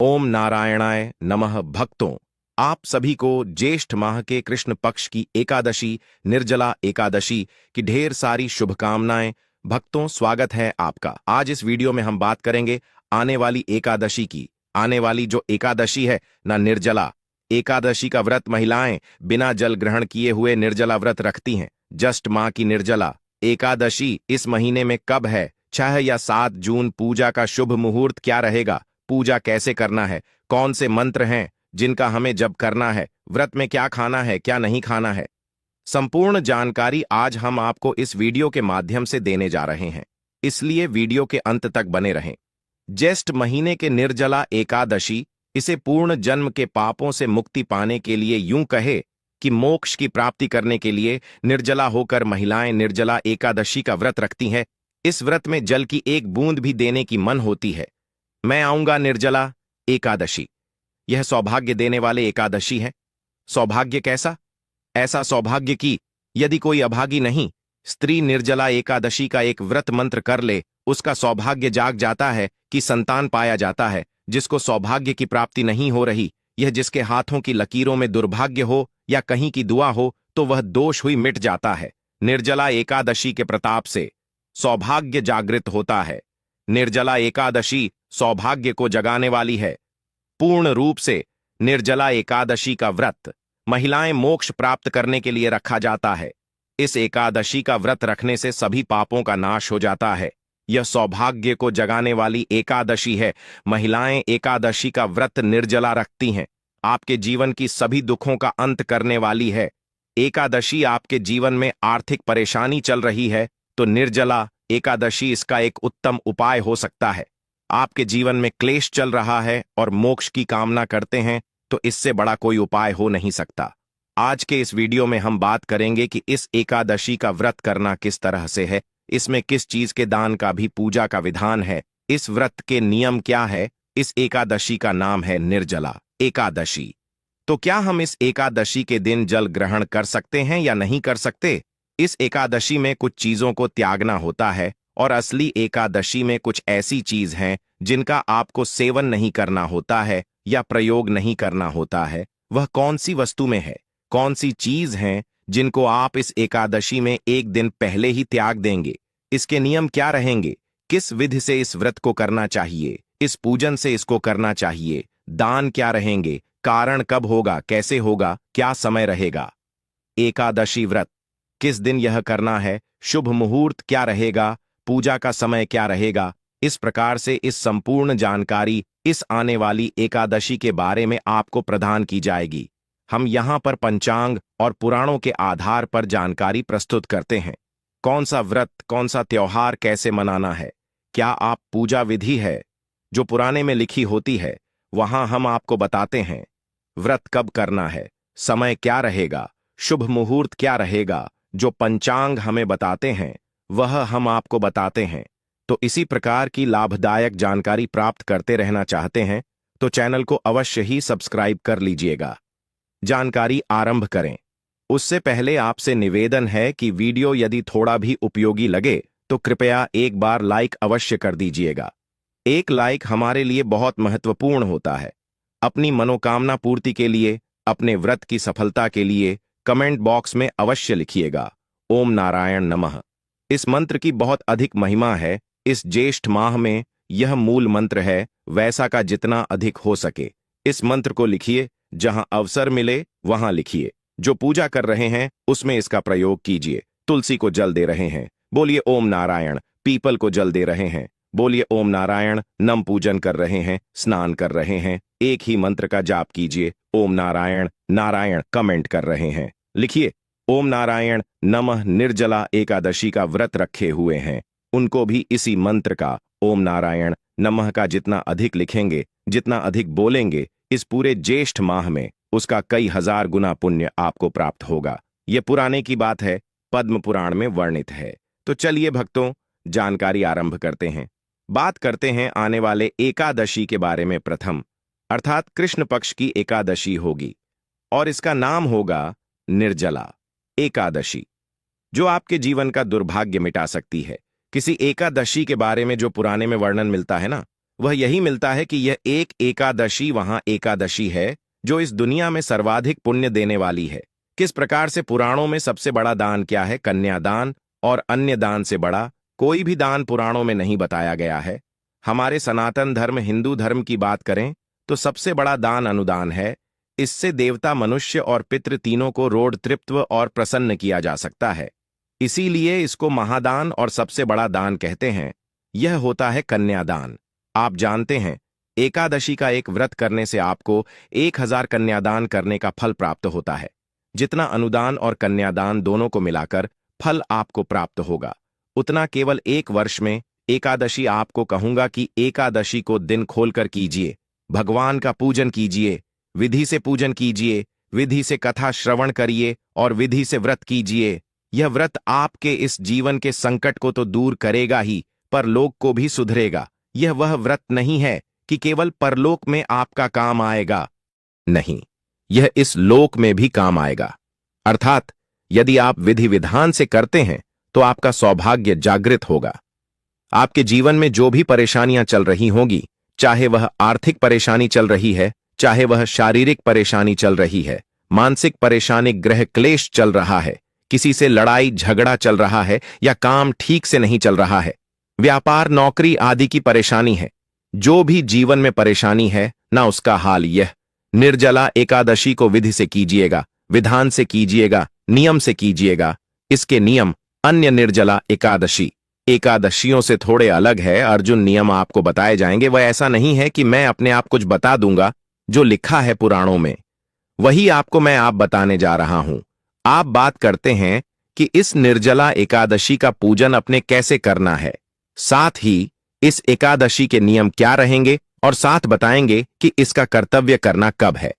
ओम नारायणाय नमः। भक्तों, आप सभी को ज्येष्ठ माह के कृष्ण पक्ष की एकादशी, निर्जला एकादशी की ढेर सारी शुभकामनाएं। भक्तों, स्वागत है आपका। आज इस वीडियो में हम बात करेंगे आने वाली एकादशी की। आने वाली जो एकादशी है ना, निर्जला एकादशी का व्रत महिलाएं बिना जल ग्रहण किए हुए निर्जला व्रत रखती हैं। ज्येष्ठ माह की निर्जला एकादशी इस महीने में कब है? 6 या 7 जून। पूजा का शुभ मुहूर्त क्या रहेगा? पूजा कैसे करना है? कौन से मंत्र हैं जिनका हमें जप करना है? व्रत में क्या खाना है, क्या नहीं खाना है? संपूर्ण जानकारी आज हम आपको इस वीडियो के माध्यम से देने जा रहे हैं, इसलिए वीडियो के अंत तक बने रहें। ज्येष्ठ महीने के निर्जला एकादशी, इसे पूर्ण जन्म के पापों से मुक्ति पाने के लिए, यूं कहे कि मोक्ष की प्राप्ति करने के लिए निर्जला होकर महिलाएं निर्जला एकादशी का व्रत रखती हैं। इस व्रत में जल की एक बूंद भी देने की मन होती है। मैं आऊंगा निर्जला एकादशी, यह सौभाग्य देने वाले एकादशी है। सौभाग्य कैसा? ऐसा सौभाग्य कि यदि कोई अभागी नहीं, स्त्री निर्जला एकादशी का एक व्रत मंत्र कर ले, उसका सौभाग्य जाग जाता है कि संतान पाया जाता है। जिसको सौभाग्य की प्राप्ति नहीं हो रही, यह जिसके हाथों की लकीरों में दुर्भाग्य हो या कहीं की दुआ हो, तो वह दोष हुई मिट जाता है। निर्जला एकादशी के प्रताप से सौभाग्य जागृत होता है। निर्जला एकादशी सौभाग्य को जगाने वाली है। पूर्ण रूप से निर्जला एकादशी का व्रत महिलाएं मोक्ष प्राप्त करने के लिए रखा जाता है। इस एकादशी का व्रत रखने से सभी पापों का नाश हो जाता है। यह सौभाग्य को जगाने वाली एकादशी है। महिलाएं एकादशी का व्रत निर्जला रखती हैं। आपके जीवन की सभी दुखों का अंत करने वाली है। एकादशी आपके जीवन में आर्थिक परेशानी चल रही है तो निर्जला एकादशी इसका एक उत्तम उपाय हो सकता है। आपके जीवन में क्लेश चल रहा है और मोक्ष की कामना करते हैं तो इससे बड़ा कोई उपाय हो नहीं सकता। आज के इस वीडियो में हम बात करेंगे कि इस एकादशी का व्रत करना किस तरह से है, इसमें किस चीज के दान का भी पूजा का विधान है, इस व्रत के नियम क्या है। इस एकादशी का नाम है निर्जला एकादशी। तो क्या हम इस एकादशी के दिन जल ग्रहण कर सकते हैं या नहीं कर सकते? इस एकादशी में कुछ चीजों को त्यागना होता है और असली एकादशी में कुछ ऐसी चीज हैं जिनका आपको सेवन नहीं करना होता है या प्रयोग नहीं करना होता है। वह कौन सी वस्तु में है, कौन सी चीज हैं जिनको आप इस एकादशी में एक दिन पहले ही त्याग देंगे? इसके नियम क्या रहेंगे? किस विधि से इस व्रत को करना चाहिए? इस पूजन से इसको करना चाहिए? दान क्या रहेंगे? कारण कब होगा, कैसे होगा, क्या समय रहेगा? एकादशी व्रत किस दिन यह करना है? शुभ मुहूर्त क्या रहेगा? पूजा का समय क्या रहेगा? इस प्रकार से इस संपूर्ण जानकारी इस आने वाली एकादशी के बारे में आपको प्रदान की जाएगी। हम यहाँ पर पंचांग और पुराणों के आधार पर जानकारी प्रस्तुत करते हैं। कौन सा व्रत, कौन सा त्योहार कैसे मनाना है, क्या आप पूजा विधि है जो पुराने में लिखी होती है, वहां हम आपको बताते हैं। व्रत कब करना है, समय क्या रहेगा, शुभ मुहूर्त क्या रहेगा, जो पंचांग हमें बताते हैं वह हम आपको बताते हैं। तो इसी प्रकार की लाभदायक जानकारी प्राप्त करते रहना चाहते हैं तो चैनल को अवश्य ही सब्सक्राइब कर लीजिएगा। जानकारी आरंभ करें उससे पहले आपसे निवेदन है कि वीडियो यदि थोड़ा भी उपयोगी लगे तो कृपया एक बार लाइक अवश्य कर दीजिएगा। एक लाइक हमारे लिए बहुत महत्वपूर्ण होता है। अपनी मनोकामना पूर्ति के लिए, अपने व्रत की सफलता के लिए कमेंट बॉक्स में अवश्य लिखिएगा ओम नारायण नमः। इस मंत्र की बहुत अधिक महिमा है। इस ज्येष्ठ माह में यह मूल मंत्र है, वैसा का जितना अधिक हो सके इस मंत्र को लिखिए। जहां अवसर मिले वहां लिखिए। जो पूजा कर रहे हैं उसमें इसका प्रयोग कीजिए। तुलसी को जल दे रहे हैं, बोलिए ओम नारायण। पीपल को जल दे रहे हैं, बोलिए ओम नारायण। नम पूजन कर रहे हैं, स्नान कर रहे हैं, एक ही मंत्र का जाप कीजिए ओम नारायण नारायण। कमेंट कर रहे हैं, लिखिए ओम नारायण नमः। निर्जला एकादशी का व्रत रखे हुए हैं उनको भी इसी मंत्र का ओम नारायण नमः का जितना अधिक लिखेंगे, जितना अधिक बोलेंगे, इस पूरे ज्येष्ठ माह में उसका कई हजार गुना पुण्य आपको प्राप्त होगा। यह पुराने की बात है, पद्म पुराण में वर्णित है। तो चलिए भक्तों, जानकारी आरंभ करते हैं। बात करते हैं आने वाले एकादशी के बारे में। प्रथम अर्थात कृष्ण पक्ष की एकादशी होगी और इसका नाम होगा निर्जला एकादशी, जो आपके जीवन का दुर्भाग्य मिटा सकती है। किसी एकादशी के बारे में जो पुराने में वर्णन मिलता है ना, वह यही मिलता है कि यह एक एकादशी वहां एकादशी है जो इस दुनिया में सर्वाधिक पुण्य देने वाली है। किस प्रकार से पुराणों में सबसे बड़ा दान क्या है, कन्यादान, और अन्य दान से बड़ा कोई भी दान पुराणों में नहीं बताया गया है। हमारे सनातन धर्म हिंदू धर्म की बात करें तो सबसे बड़ा दान अनुदान है। इससे देवता, मनुष्य और पितृ तीनों को रोड तृप्त और प्रसन्न किया जा सकता है। इसीलिए इसको महादान और सबसे बड़ा दान कहते हैं। यह होता है कन्यादान। आप जानते हैं, एकादशी का एक व्रत करने से आपको 1000 कन्यादान करने का फल प्राप्त होता है। जितना अनुदान और कन्यादान दोनों को मिलाकर फल आपको प्राप्त होगा, उतना केवल एक वर्ष में। एकादशी आपको कहूंगा कि एकादशी को दिन खोलकर कीजिए, भगवान का पूजन कीजिए, विधि से पूजन कीजिए, विधि से कथा श्रवण करिए और विधि से व्रत कीजिए। यह व्रत आपके इस जीवन के संकट को तो दूर करेगा ही, परलोक को भी सुधरेगा। यह वह व्रत नहीं है कि केवल परलोक में आपका काम आएगा, नहीं, यह इस लोक में भी काम आएगा। अर्थात यदि आप विधि विधान से करते हैं तो आपका सौभाग्य जागृत होगा। आपके जीवन में जो भी परेशानियां चल रही होंगी, चाहे वह आर्थिक परेशानी चल रही है, चाहे वह शारीरिक परेशानी चल रही है, मानसिक परेशानी, ग्रह क्लेश चल रहा है, किसी से लड़ाई झगड़ा चल रहा है, या काम ठीक से नहीं चल रहा है, व्यापार, नौकरी आदि की परेशानी है, जो भी जीवन में परेशानी है ना, उसका हाल यह निर्जला एकादशी को विधि से कीजिएगा, विधान से कीजिएगा, नियम से कीजिएगा। इसके नियम अन्य निर्जला एकादशियों से थोड़े अलग है। अर्जुन, नियम आपको बताए जाएंगे। वह ऐसा नहीं है कि मैं अपने आप कुछ बता दूंगा, जो लिखा है पुराणों में वही आपको मैं आप बताने जा रहा हूं। आप बात करते हैं कि इस निर्जला एकादशी का पूजन अपने कैसे करना है, साथ ही इस एकादशी के नियम क्या रहेंगे, और साथ बताएंगे कि इसका कर्तव्य करना कब है।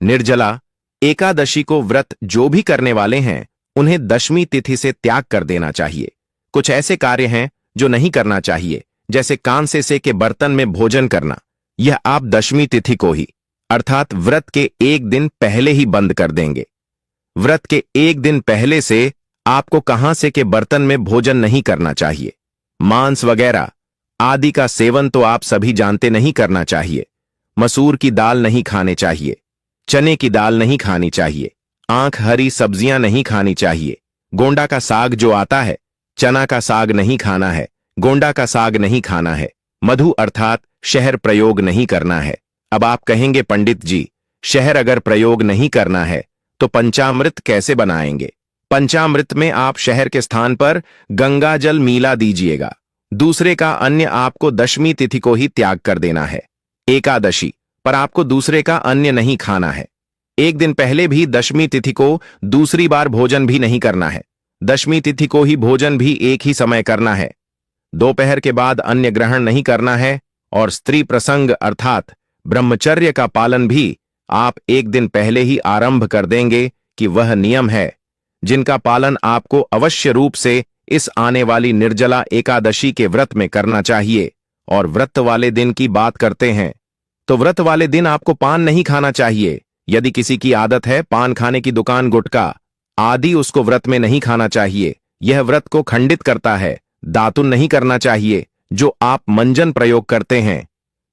निर्जला एकादशी को व्रत जो भी करने वाले हैं उन्हें दशमी तिथि से त्याग कर देना चाहिए। कुछ ऐसे कार्य हैं जो नहीं करना चाहिए, जैसे कांसे के बर्तन में भोजन करना। यह आप दशमी तिथि को ही, अर्थात व्रत के एक दिन पहले ही बंद कर देंगे। व्रत के एक दिन पहले से आपको कांसे के बर्तन में भोजन नहीं करना चाहिए। मांस वगैरह आदि का सेवन तो आप सभी जानते नहीं करना चाहिए। मसूर की दाल नहीं खाने चाहिए, चने की दाल नहीं खानी चाहिए, आंख हरी सब्जियां नहीं खानी चाहिए, गोंडा का साग जो आता है, चना का साग नहीं खाना है, गोंडा का साग नहीं खाना है, मधु अर्थात शहर प्रयोग नहीं करना है। अब आप कहेंगे, पंडित जी, शहर अगर प्रयोग नहीं करना है तो पंचामृत कैसे बनाएंगे? पंचामृत में आप शहर के स्थान पर गंगा जल मिला दीजिएगा। दूसरे का अन्य आपको दशमी तिथि को ही त्याग कर देना है। एकादशी पर आपको दूसरे का अन्य नहीं खाना है। एक दिन पहले भी दशमी तिथि को दूसरी बार भोजन भी नहीं करना है। दशमी तिथि को ही भोजन भी एक ही समय करना है। दोपहर के बाद अन्य ग्रहण नहीं करना है, और स्त्री प्रसंग अर्थात ब्रह्मचर्य का पालन भी आप एक दिन पहले ही आरंभ कर देंगे कि वह नियम है जिनका पालन आपको अवश्य रूप से इस आने वाली निर्जला एकादशी के व्रत में करना चाहिए। और व्रत वाले दिन की बात करते हैं तो व्रत वाले दिन आपको पान नहीं खाना चाहिए। यदि किसी की आदत है पान खाने की, दुकान, गुटखा आदि, उसको व्रत में नहीं खाना चाहिए। यह व्रत को खंडित करता है। दातुन नहीं करना चाहिए। जो आप मंजन प्रयोग करते हैं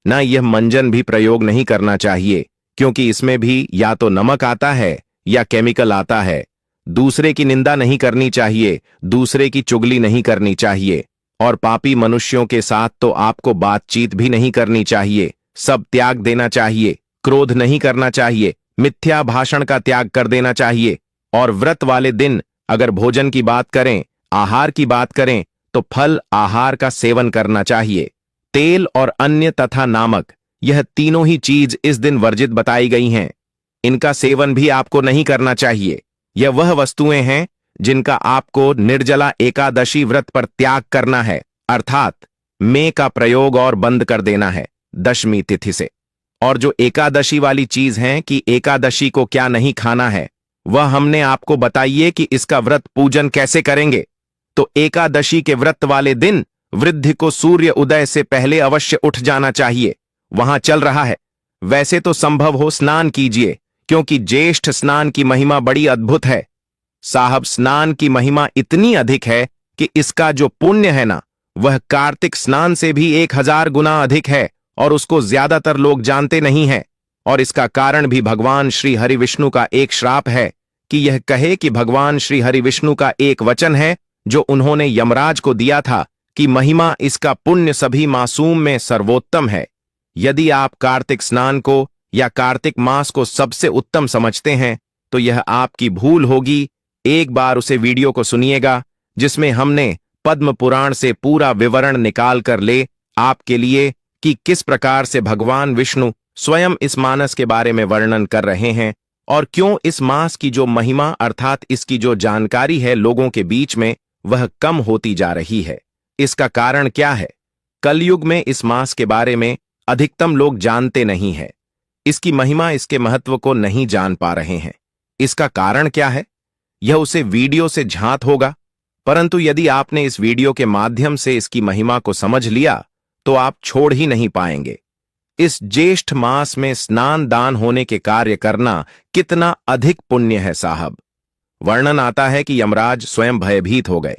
ना, यह मंजन भी प्रयोग नहीं करना चाहिए, क्योंकि इसमें भी या तो नमक आता है या केमिकल आता है। दूसरे की निंदा नहीं करनी चाहिए, दूसरे की चुगली नहीं करनी चाहिए, और पापी मनुष्यों के साथ तो आपको बातचीत भी नहीं करनी चाहिए। सब त्याग देना चाहिए। क्रोध नहीं करना चाहिए, मिथ्या भाषण का त्याग कर देना चाहिए। और व्रत वाले दिन अगर भोजन की बात करें, आहार की बात करें, तो फल आहार का सेवन करना चाहिए। तेल और अन्य तथा नामक, यह तीनों ही चीज इस दिन वर्जित बताई गई हैं। इनका सेवन भी आपको नहीं करना चाहिए। यह वह वस्तुएं हैं जिनका आपको निर्जला एकादशी व्रत पर त्याग करना है, अर्थात में का प्रयोग और बंद कर देना है दशमी तिथि से। और जो एकादशी वाली चीज है कि एकादशी को क्या नहीं खाना है, वह हमने आपको बताइए कि इसका व्रत पूजन कैसे करेंगे। तो एकादशी के व्रत वाले दिन वृद्ध को सूर्य उदय से पहले अवश्य उठ जाना चाहिए। वहां चल रहा है, वैसे तो संभव हो स्नान कीजिए, क्योंकि ज्येष्ठ स्नान की महिमा बड़ी अद्भुत है। साहब, स्नान की महिमा इतनी अधिक है कि इसका जो पुण्य है ना, वह कार्तिक स्नान से भी 1000 गुना अधिक है। और उसको ज्यादातर लोग जानते नहीं हैं। और इसका कारण भी भगवान श्री हरि विष्णु का एक श्राप है कि यह कहे कि भगवान श्री हरि विष्णु का एक वचन है जो उन्होंने यमराज को दिया था कि महिमा इसका पुण्य सभी मासूम में सर्वोत्तम है। यदि आप कार्तिक स्नान को या कार्तिक मास को सबसे उत्तम समझते हैं तो यह आपकी भूल होगी। एक बार उसे वीडियो को सुनिएगा जिसमें हमने पद्म पुराण से पूरा विवरण निकाल कर ले आपके लिए कि किस प्रकार से भगवान विष्णु स्वयं इस मानस के बारे में वर्णन कर रहे हैं और क्यों इस मास की जो महिमा अर्थात इसकी जो जानकारी है लोगों के बीच में वह कम होती जा रही है। इसका कारण क्या है? कलयुग में इस मास के बारे में अधिकतम लोग जानते नहीं हैं। इसकी महिमा इसके महत्व को नहीं जान पा रहे हैं। इसका कारण क्या है? यह उसे वीडियो से झांत होगा, परंतु यदि आपने इस वीडियो के माध्यम से इसकी महिमा को समझ लिया तो आप छोड़ ही नहीं पाएंगे। इस ज्येष्ठ मास में स्नान दान होने के कार्य करना कितना अधिक पुण्य है साहब। वर्णन आता है कि यमराज स्वयं भयभीत हो गए।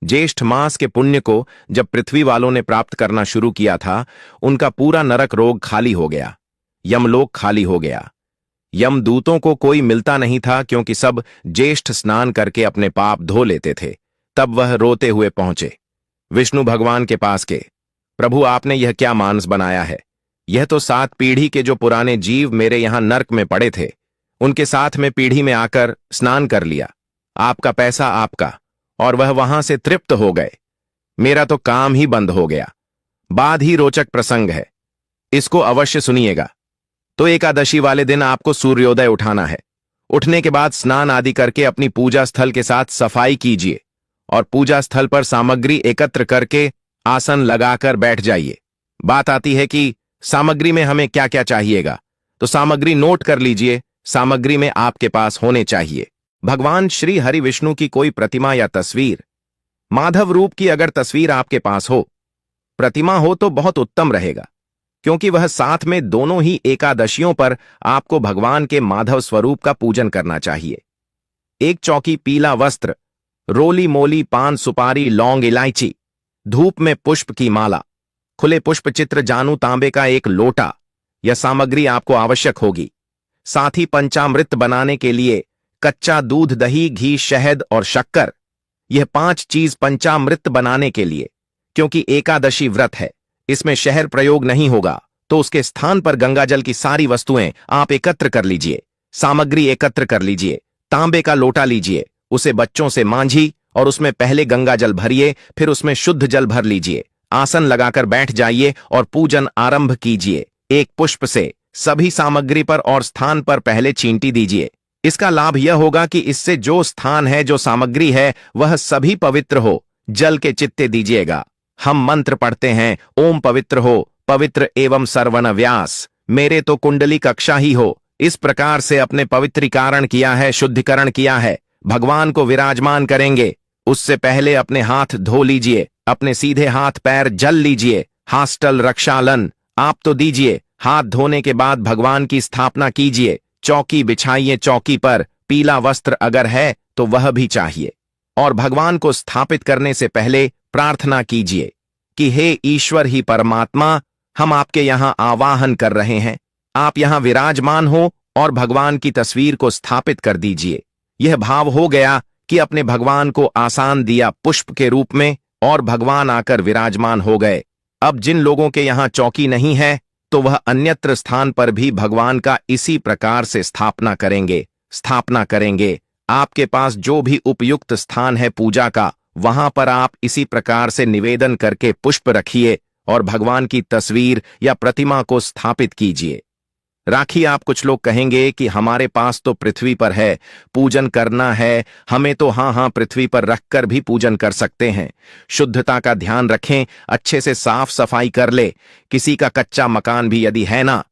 ज्येष्ठ मास के पुण्य को जब पृथ्वी वालों ने प्राप्त करना शुरू किया था, उनका पूरा नरक रोग खाली हो गया, यमलोक खाली हो गया। यमदूतों को कोई मिलता नहीं था क्योंकि सब ज्येष्ठ स्नान करके अपने पाप धो लेते थे। तब वह रोते हुए पहुंचे विष्णु भगवान के पास के, प्रभु आपने यह क्या मानस बनाया है? यह तो 7 पीढ़ी के जो पुराने जीव मेरे यहां नर्क में पड़े थे उनके साथ में पीढ़ी में आकर स्नान कर लिया। आपका पैसा आपका, और वह वहां से तृप्त हो गए। मेरा तो काम ही बंद हो गया। बाद ही रोचक प्रसंग है, इसको अवश्य सुनिएगा। तो एकादशी वाले दिन आपको सूर्योदय उठाना है। उठने के बाद स्नान आदि करके अपनी पूजा स्थल के साथ सफाई कीजिए और पूजा स्थल पर सामग्री एकत्र करके आसन लगाकर बैठ जाइए। बात आती है कि सामग्री में हमें क्या क्या चाहिएगा, तो सामग्री नोट कर लीजिए। सामग्री में आपके पास होने चाहिए भगवान श्री हरि विष्णु की कोई प्रतिमा या तस्वीर, माधव रूप की अगर तस्वीर आपके पास हो, प्रतिमा हो तो बहुत उत्तम रहेगा, क्योंकि वह साथ में दोनों ही एकादशियों पर आपको भगवान के माधव स्वरूप का पूजन करना चाहिए। एक चौकी पीला वस्त्र, रोली मोली पान सुपारी लौंग इलायची, धूप में पुष्प की माला, खुले पुष्प चित्र जानू तांबे का एक लोटा, यह सामग्री आपको आवश्यक होगी। साथ ही पंचामृत बनाने के लिए कच्चा दूध, दही, घी, शहद और शक्कर, यह 5 चीज पंचामृत बनाने के लिए। क्योंकि एकादशी व्रत है, इसमें शहद प्रयोग नहीं होगा, तो उसके स्थान पर गंगाजल की सारी वस्तुएं आप एकत्र कर लीजिए। सामग्री एकत्र कर लीजिए। तांबे का लोटा लीजिए, उसे बच्चों से मांझी और उसमें पहले गंगाजल भरिए, फिर उसमें शुद्ध जल भर लीजिए। आसन लगाकर बैठ जाइए और पूजन आरंभ कीजिए। एक पुष्प से सभी सामग्री पर और स्थान पर पहले चींटी दीजिए। इसका लाभ यह होगा कि इससे जो स्थान है, जो सामग्री है, वह सभी पवित्र हो। जल के चित्ते दीजिएगा। हम मंत्र पढ़ते हैं, ओम पवित्र हो, पवित्र एवं सर्वन व्यास, मेरे तो कुंडली कक्षा ही हो। इस प्रकार से अपने पवित्रीकरण किया है, शुद्धिकरण किया है। भगवान को विराजमान करेंगे। उससे पहले अपने हाथ धो लीजिए, अपने सीधे हाथ पैर जल लीजिए। हास्टल रक्षालन आप तो दीजिए। हाथ धोने के बाद भगवान की स्थापना कीजिए। चौकी बिछाइए, चौकी पर पीला वस्त्र अगर है तो वह भी चाहिए। और भगवान को स्थापित करने से पहले प्रार्थना कीजिए कि हे ईश्वर ही परमात्मा, हम आपके यहां आवाहन कर रहे हैं, आप यहां विराजमान हो और भगवान की तस्वीर को स्थापित कर दीजिए। यह भाव हो गया कि अपने भगवान को आसान दिया पुष्प के रूप में और भगवान आकर विराजमान हो गए। अब जिन लोगों के यहां चौकी नहीं है तो वह अन्यत्र स्थान पर भी भगवान का इसी प्रकार से स्थापना करेंगे। आपके पास जो भी उपयुक्त स्थान है पूजा का, वहां पर आप इसी प्रकार से निवेदन करके पुष्प रखिए और भगवान की तस्वीर या प्रतिमा को स्थापित कीजिए। राखी आप कुछ लोग कहेंगे कि हमारे पास तो पृथ्वी पर है, पूजन करना है हमें, तो हाँ पृथ्वी पर रखकर भी पूजन कर सकते हैं। शुद्धता का ध्यान रखें, अच्छे से साफ सफाई कर ले। किसी का कच्चा मकान भी यदि है ना,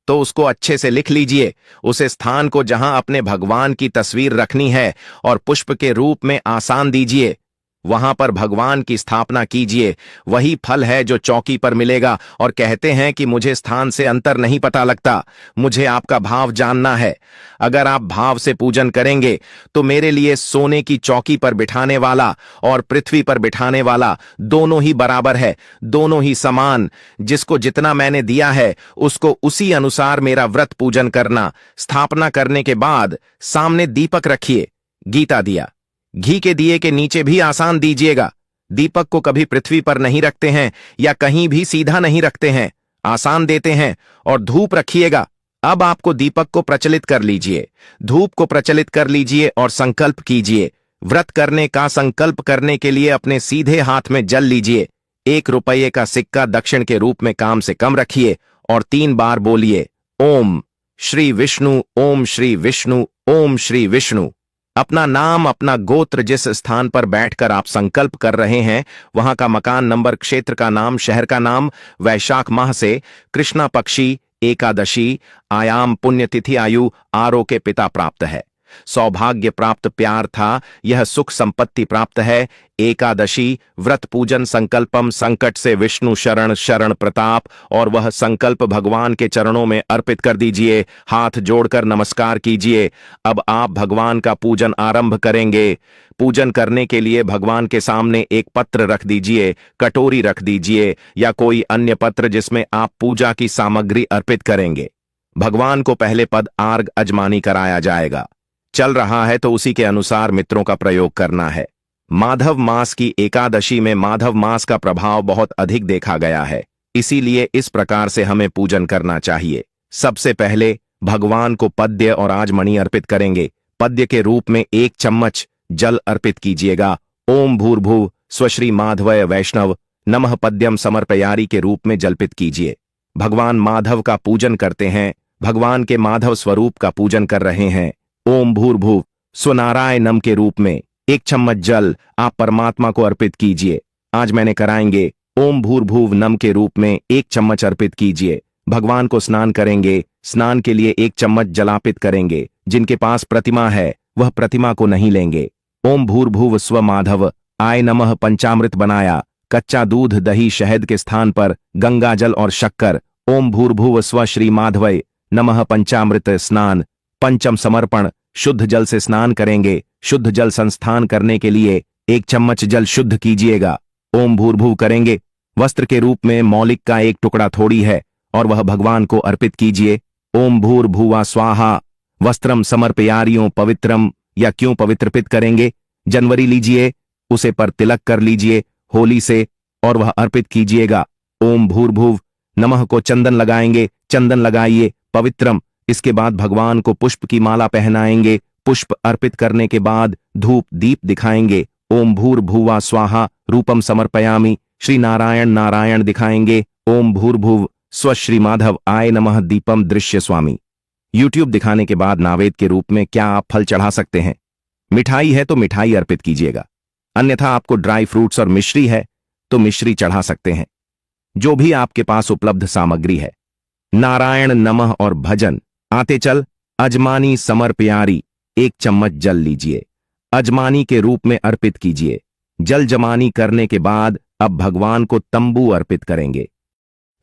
तो उसको अच्छे से लिख लीजिए, उसे स्थान को जहां अपने भगवान की तस्वीर रखनी है और पुष्प के रूप में आसान दीजिए। वहां पर भगवान की स्थापना कीजिए। वही फल है जो चौकी पर मिलेगा। और कहते हैं कि मुझे स्थान से अंतर नहीं पता लगता, मुझे आपका भाव जानना है। अगर आप भाव से पूजन करेंगे तो मेरे लिए सोने की चौकी पर बिठाने वाला और पृथ्वी पर बिठाने वाला दोनों ही बराबर है, दोनों ही समान। जिसको जितना मैंने दिया है उसको उसी अनुसार मेरा व्रत पूजन करना। स्थापना करने के बाद सामने दीपक रखिए। गीता दिया, घी के दिए के नीचे भी आसान दीजिएगा। दीपक को कभी पृथ्वी पर नहीं रखते हैं या कहीं भी सीधा नहीं रखते हैं, आसान देते हैं। और धूप रखिएगा। अब आपको दीपक को प्रचलित कर लीजिए, धूप को प्रचलित कर लीजिए और संकल्प कीजिए। व्रत करने का संकल्प करने के लिए अपने सीधे हाथ में जल लीजिए। 1 रुपये का सिक्का दक्षिण के रूप में काम से कम रखिए और 3 बार बोलिए, ओम श्री विष्णु, ओम श्री विष्णु, ओम श्री विष्णु। अपना नाम, अपना गोत्र, जिस स्थान पर बैठकर आप संकल्प कर रहे हैं वहां का मकान नंबर, क्षेत्र का नाम, शहर का नाम, वैशाख माह से कृष्णा पक्षी, एकादशी, आयाम, पुण्यतिथि, आयु, आरो के पिता प्राप्त है। सौभाग्य प्राप्त, प्यार था, यह सुख संपत्ति प्राप्त है। एकादशी व्रत पूजन संकल्पम, संकट से विष्णु शरण, शरण प्रताप। और वह संकल्प भगवान के चरणों में अर्पित कर दीजिए, हाथ जोड़कर नमस्कार कीजिए। अब आप भगवान का पूजन आरंभ करेंगे। पूजन करने के लिए भगवान के सामने एक पत्र रख दीजिए, कटोरी रख दीजिए या कोई अन्य पत्र जिसमें आप पूजा की सामग्री अर्पित करेंगे। भगवान को पहले पद आर्ग अजमानी कराया जाएगा। चल रहा है तो उसी के अनुसार मित्रों का प्रयोग करना है। माधव मास की एकादशी में माधव मास का प्रभाव बहुत अधिक देखा गया है, इसीलिए इस प्रकार से हमें पूजन करना चाहिए। सबसे पहले भगवान को पद्य और आजमणि अर्पित करेंगे। पद्य के रूप में 1 चम्मच जल अर्पित कीजिएगा। ओम भूर्भुव स्वश्री माधवय वैष्णव नमः पद्यम समर्पयारी के रूप में जल्पित कीजिए। भगवान माधव का पूजन करते हैं, भगवान के माधव स्वरूप का पूजन कर रहे हैं। ओम भूर्भुव स्वनारायणम के रूप में 1 चम्मच जल आप परमात्मा को अर्पित कीजिए। आज मैंने कराएंगे ओम भूर्भुव नम के रूप में 1 चम्मच अर्पित कीजिए। भगवान को स्नान करेंगे। स्नान के लिए 1 चम्मच जलापित करेंगे। जिनके पास प्रतिमा है वह प्रतिमा को नहीं लेंगे। ओम भूर्भुव स्व माधव आय नमः पंचामृत बनाया। कच्चा दूध, दही, शहद के स्थान पर गंगा जल और शक्कर। ओम भूर्भुव स्व श्री माधवय नमः पंचामृत स्नान। पंचम समर्पण, शुद्ध जल से स्नान करेंगे। शुद्ध जल संस्थान करने के लिए 1 चम्मच जल शुद्ध कीजिएगा। ओम भूर्भुव करेंगे। वस्त्र के रूप में मौलिक का 1 टुकड़ा थोड़ी है और वह भगवान को अर्पित कीजिए। ओम भूर्भुवा स्वाहा वस्त्रम समर्पयारियों पवित्रम, या क्यों पवित्रपित करेंगे। जनवरी लीजिए, उसे पर तिलक कर लीजिए होली से और वह अर्पित कीजिएगा। ओम भूर्भुव नमः को चंदन लगाएंगे। चंदन लगाइए पवित्रम। इसके बाद भगवान को पुष्प की माला पहनाएंगे। पुष्प अर्पित करने के बाद धूप दीप दिखाएंगे। ओम भूर्भुवा स्वाहा रूपम समर्पयामि, श्री नारायण नारायण दिखाएंगे। ओम भूर्भुव स्व श्री माधव आय नमः दीपम दृश्य स्वामी। यूट्यूब दिखाने के बाद नावेद के रूप में क्या आप फल चढ़ा सकते हैं। मिठाई है तो मिठाई अर्पित कीजिएगा, अन्यथा आपको ड्राई फ्रूट्स और मिश्री है तो मिश्री चढ़ा सकते हैं। जो भी आपके पास उपलब्ध सामग्री है। नारायण नमः और भजन। आते चल अजमानी समर्पयारी 1 चम्मच जल लीजिए, अजमानी के रूप में अर्पित कीजिए। जल जमानी करने के बाद अब भगवान को तंबू अर्पित करेंगे।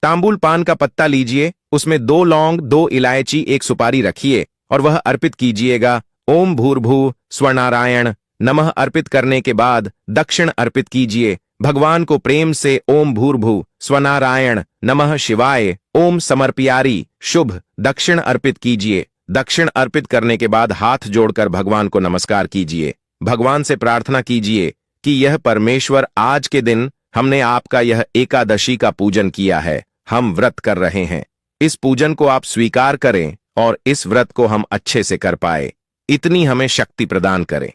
तांबुल पान का पत्ता लीजिए, उसमें 2 लौंग, 2 इलायची, 1 सुपारी रखिए और वह अर्पित कीजिएगा। ओम भूर्भुव स्वनारायण नमः अर्पित करने के बाद दक्षिण अर्पित कीजिए। भगवान को प्रेम से ओम भूर्भुव स्वनारायण नमः शिवाय ओम समर्पयारी शुभ दक्षिण अर्पित कीजिए। दक्षिण अर्पित करने के बाद हाथ जोड़कर भगवान को नमस्कार कीजिए। भगवान से प्रार्थना कीजिए कि यह परमेश्वर, आज के दिन हमने आपका यह एकादशी का पूजन किया है, हम व्रत कर रहे हैं, इस पूजन को आप स्वीकार करें और इस व्रत को हम अच्छे से कर पाए, इतनी हमें शक्ति प्रदान करें।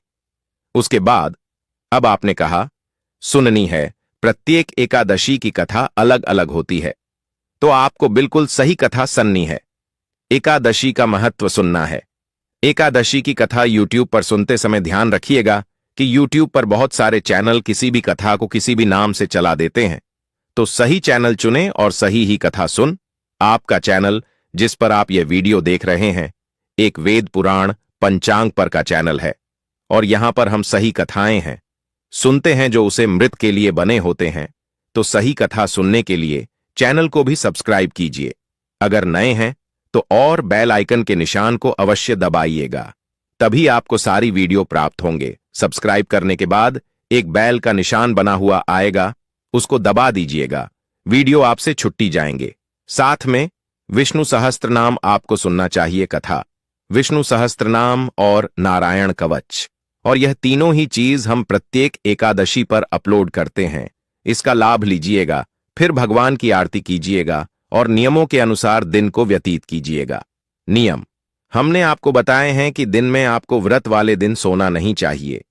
उसके बाद अब आपने कहा सुननी है, प्रत्येक एकादशी की कथा अलग अलग होती है, तो आपको बिल्कुल सही कथा सुननी है। एकादशी का महत्व सुनना है। एकादशी की कथा यूट्यूब पर सुनते समय ध्यान रखिएगा कि यूट्यूब पर बहुत सारे चैनल किसी भी कथा को किसी भी नाम से चला देते हैं, तो सही चैनल चुनें और सही ही कथा सुन। आपका चैनल जिस पर आप ये वीडियो देख रहे हैं एक वेद पुराण पंचांग पर का चैनल है और यहां पर हम सही कथाएं हैं, सुनते हैं जो उसे मृत के लिए बने होते हैं, तो सही कथा सुनने के लिए चैनल को भी सब्सक्राइब कीजिए। अगर नए हैं तो और बेल आइकन के निशान को अवश्य दबाइएगा, तभी आपको सारी वीडियो प्राप्त होंगे। सब्सक्राइब करने के बाद एक बेल का निशान बना हुआ आएगा, उसको दबा दीजिएगा, वीडियो आपसे छुट्टी जाएंगे। साथ में विष्णु सहस्त्रनाम आपको सुनना चाहिए कथा, विष्णु सहस्त्रनाम और नारायण कवच, और यह तीनों ही चीज हम प्रत्येक एकादशी पर अपलोड करते हैं। इसका लाभ लीजिएगा, फिर भगवान की आरती कीजिएगा और नियमों के अनुसार दिन को व्यतीत कीजिएगा। नियम हमने आपको बताए हैं कि दिन में आपको व्रत वाले दिन सोना नहीं चाहिए।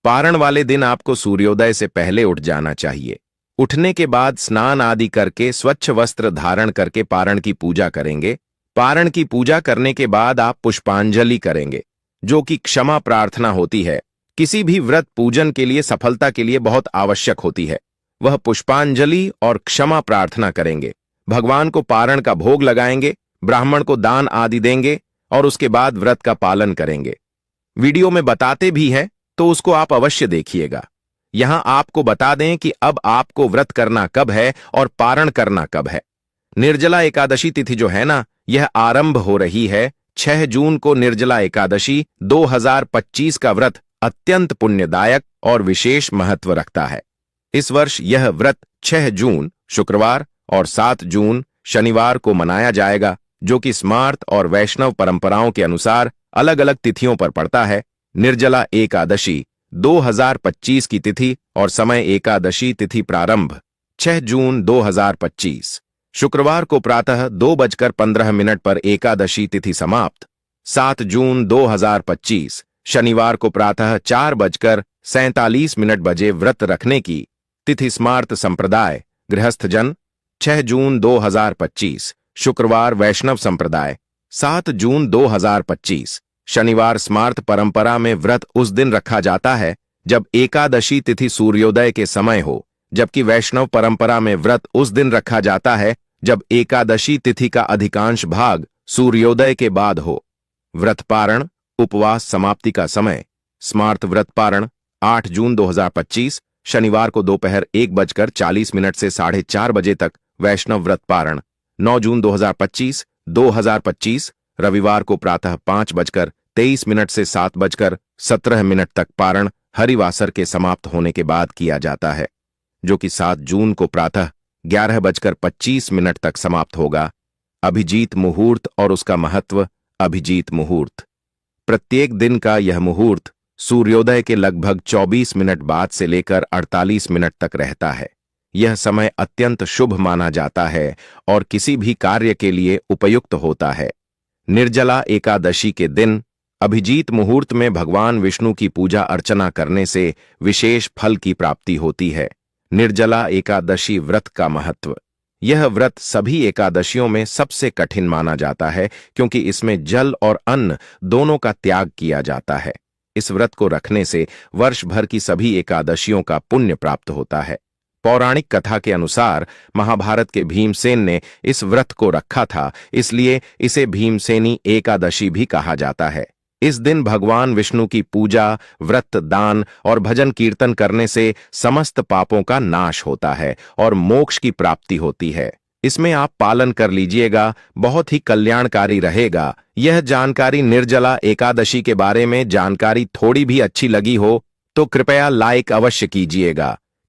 पारण वाले दिन आपको सूर्योदय से पहले उठ जाना चाहिए। उठने के बाद स्नान आदि करके स्वच्छ वस्त्र धारण करके पारण की पूजा करेंगे। पारण की पूजा करने के बाद आप पुष्पांजलि करेंगे, जो कि क्षमा प्रार्थना होती है। किसी भी व्रत पूजन के लिए सफलता के लिए बहुत आवश्यक होती है। वह पुष्पांजलि और क्षमा प्रार्थना करेंगे। भगवान को पारण का भोग लगाएंगे, ब्राह्मण को दान आदि देंगे और उसके बाद व्रत का पालन करेंगे। वीडियो में बताते भी हैं, तो उसको आप अवश्य देखिएगा। यहां आपको बता दें कि अब आपको व्रत करना कब है और पारण करना कब है। निर्जला एकादशी तिथि जो है ना, यह आरंभ हो रही है 6 जून को। निर्जला एकादशी 2025 का व्रत अत्यंत पुण्यदायक और विशेष महत्व रखता है। इस वर्ष यह व्रत 6 जून शुक्रवार और 7 जून शनिवार को मनाया जाएगा, जो कि स्मार्त और वैष्णव परंपराओं के अनुसार अलग अलग तिथियों पर पड़ता है। निर्जला एकादशी 2025 की तिथि और समय एकादशी तिथि प्रारंभ 6 जून 2025 शुक्रवार को प्रातः 2:15 पर एकादशी तिथि समाप्त। 7 जून 2025 शनिवार को प्रातः 4:47 बजे व्रत रखने की तिथि स्मार्त संप्रदाय गृहस्थजन। 6 जून 2025 शुक्रवार वैष्णव संप्रदाय। 7 जून 2025 शनिवार स्मार्त परंपरा में व्रत उस दिन रखा जाता है जब एकादशी तिथि सूर्योदय के समय हो, जबकि वैष्णव परंपरा में व्रत उस दिन रखा जाता है जब एकादशी तिथि का अधिकांश भाग सूर्योदय के बाद हो। व्रत पारण उपवास समाप्ति का समय स्मार्त व्रत पारण 8 जून 2025 शनिवार को दोपहर 1:40 से 4:30 बजे तक वैष्णव व्रत पारण। 9 जून 2025 रविवार को प्रातः 5:23 से 7:17 तक पारण हरिवासर के समाप्त होने के बाद किया जाता है, जो कि 7 जून को प्रातः 11:25 तक समाप्त होगा। अभिजीत मुहूर्त और उसका महत्व। अभिजीत मुहूर्त प्रत्येक दिन का यह मुहूर्त सूर्योदय के लगभग 24 मिनट बाद से लेकर 48 मिनट तक रहता है। यह समय अत्यंत शुभ माना जाता है और किसी भी कार्य के लिए उपयुक्त होता है। निर्जला एकादशी के दिन अभिजीत मुहूर्त में भगवान विष्णु की पूजा अर्चना करने से विशेष फल की प्राप्ति होती है। निर्जला एकादशी व्रत का महत्व। यह व्रत सभी एकादशियों में सबसे कठिन माना जाता है, क्योंकि इसमें जल और अन्न दोनों का त्याग किया जाता है। इस व्रत को रखने से वर्ष भर की सभी एकादशियों का पुण्य प्राप्त होता है। पौराणिक कथा के अनुसार महाभारत के भीमसेन ने इस व्रत को रखा था, इसलिए इसे भीमसेनी एकादशी भी कहा जाता है। इस दिन भगवान विष्णु की पूजा, व्रत, दान और भजन कीर्तन करने से समस्त पापों का नाश होता है और मोक्ष की प्राप्ति होती है। इसमें आप पालन कर लीजिएगा, बहुत ही कल्याणकारी रहेगा। यह जानकारी निर्जला एकादशी के बारे में जानकारी थोड़ी भी अच्छी लगी हो तो कृपया लाइक अवश्य कीजिएगा।